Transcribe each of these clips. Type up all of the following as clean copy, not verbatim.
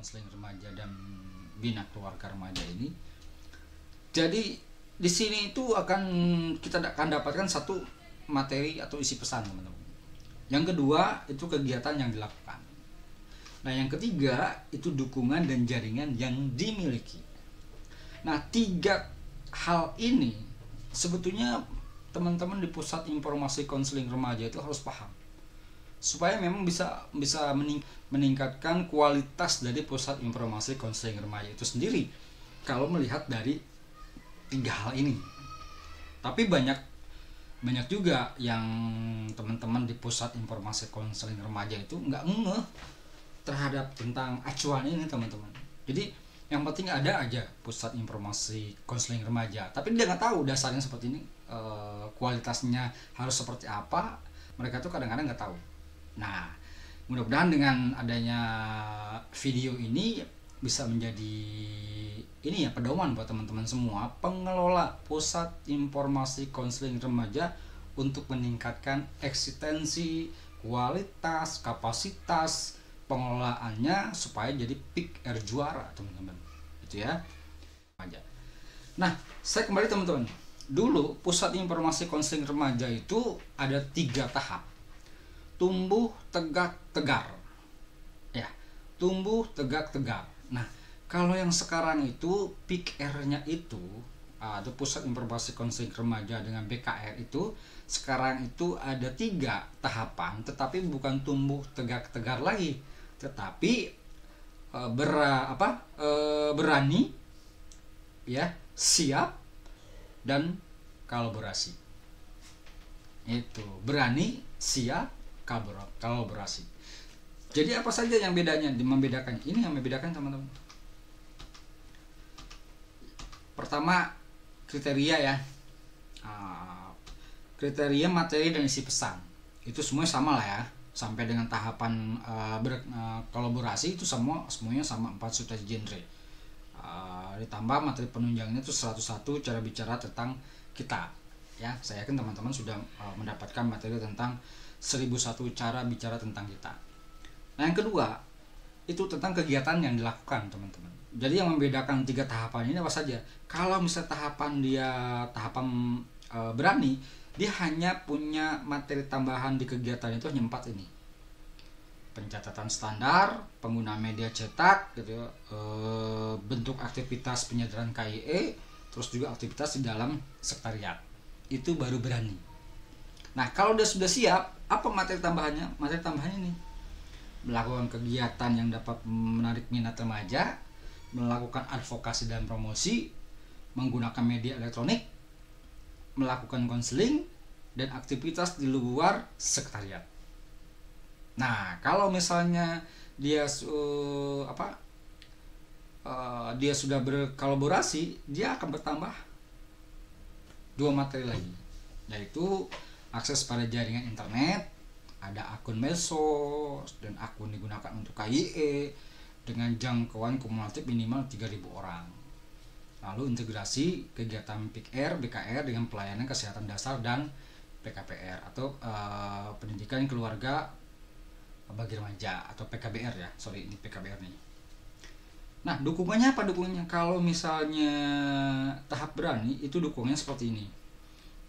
konseling remaja dan bina keluarga remaja ini. Jadi di sini itu kita akan dapatkan satu materi atau isi pesan, teman-teman. Yang kedua itu kegiatan yang dilakukan. Nah, yang ketiga itu dukungan dan jaringan yang dimiliki. Nah, 3 hal ini sebetulnya teman-teman di pusat informasi konseling remaja itu harus paham, supaya memang bisa meningkatkan kualitas dari pusat informasi konseling remaja itu sendiri kalau melihat dari 3 hal ini. Tapi banyak juga yang teman-teman di pusat informasi konseling remaja itu nggak ngeh terhadap tentang acuan ini, teman-teman. Jadi yang penting ada aja pusat informasi konseling remaja, tapi dia nggak tahu dasarnya seperti ini, kualitasnya harus seperti apa. Mereka tuh kadang-kadang nggak tahu. Nah, mudah-mudahan dengan adanya video ini bisa menjadi ini ya, pedoman buat teman-teman semua pengelola pusat informasi konseling remaja untuk meningkatkan eksistensi, kualitas, kapasitas pengelolaannya supaya jadi peak air juara, teman-teman. Itu ya. Nah, saya kembali, teman-teman. Dulu pusat informasi konseling remaja itu ada 3 tahap. Tumbuh, tegak, tegar. Ya, tumbuh, tegak, tegar. Nah, kalau yang sekarang itu peak air-nya itu atau pusat informasi konseling remaja dengan BKR itu sekarang itu ada 3 tahapan, tetapi bukan tumbuh, tegak, tegar lagi, tetapi berani, ya, siap, dan kolaborasi. Itu berani, siap, kolaborasi. Jadi apa saja yang membedakan? Ini yang membedakan, teman-teman. Pertama, kriteria ya. Kriteria, materi, dan isi pesan. Itu semuanya sama lah ya. Sampai dengan tahapan kolaborasi itu semuanya sama, 4 subjek genre. Ditambah materi penunjangnya itu 101 cara bicara tentang kita. Ya, saya yakin teman-teman sudah mendapatkan materi tentang 1001 cara bicara tentang kita. Nah, yang kedua itu tentang kegiatan yang dilakukan, teman-teman. Jadi yang membedakan 3 tahapan ini apa saja? Kalau misalnya tahapan berani, dia hanya punya materi tambahan di kegiatan itu hanya 4 ini. Pencatatan standar, pengguna media cetak, gitu, bentuk aktivitas penyadaran KIE, terus juga aktivitas di dalam sekretariat. Itu baru berani. Nah, kalau dia sudah siap, apa materi tambahannya? Materi tambahannya ini melakukan kegiatan yang dapat menarik minat remaja, melakukan advokasi dan promosi, menggunakan media elektronik, melakukan konseling, dan aktivitas di luar sekretariat. Nah, kalau misalnya dia sudah berkolaborasi, dia akan bertambah 2 materi lagi, yaitu akses pada jaringan internet, ada akun medsos, dan akun digunakan untuk KIE dengan jangkauan kumulatif minimal 3.000 orang. Lalu integrasi kegiatan PIKR, BKR dengan pelayanan kesehatan dasar dan PKPR atau pendidikan keluarga bagi remaja atau PKBR ya. Sorry, ini PKBR nih. Nah, dukungannya apa dukungannya? Kalau misalnya tahap berani itu dukungannya seperti ini.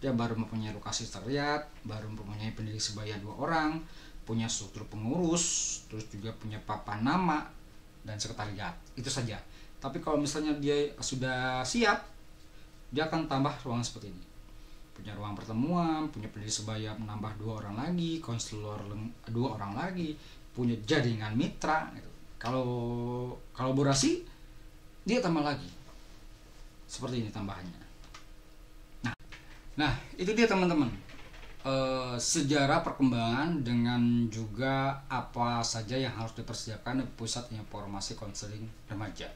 Dia baru mempunyai lokasi sekretariat, baru mempunyai pendidik sebaya 2 orang, punya struktur pengurus, terus juga punya papan nama dan sekretariat. Itu saja. Tapi kalau misalnya dia sudah siap, dia akan tambah ruangan seperti ini. Punya ruang pertemuan, punya pendidik sebaya menambah 2 orang lagi, konselor 2 orang lagi, punya jaringan mitra gitu. Kalau kolaborasi dia tambah lagi. Seperti ini tambahannya. Nah, itu dia, teman-teman. Sejarah perkembangan dengan juga apa saja yang harus dipersiapkan di pusat informasi konseling remaja.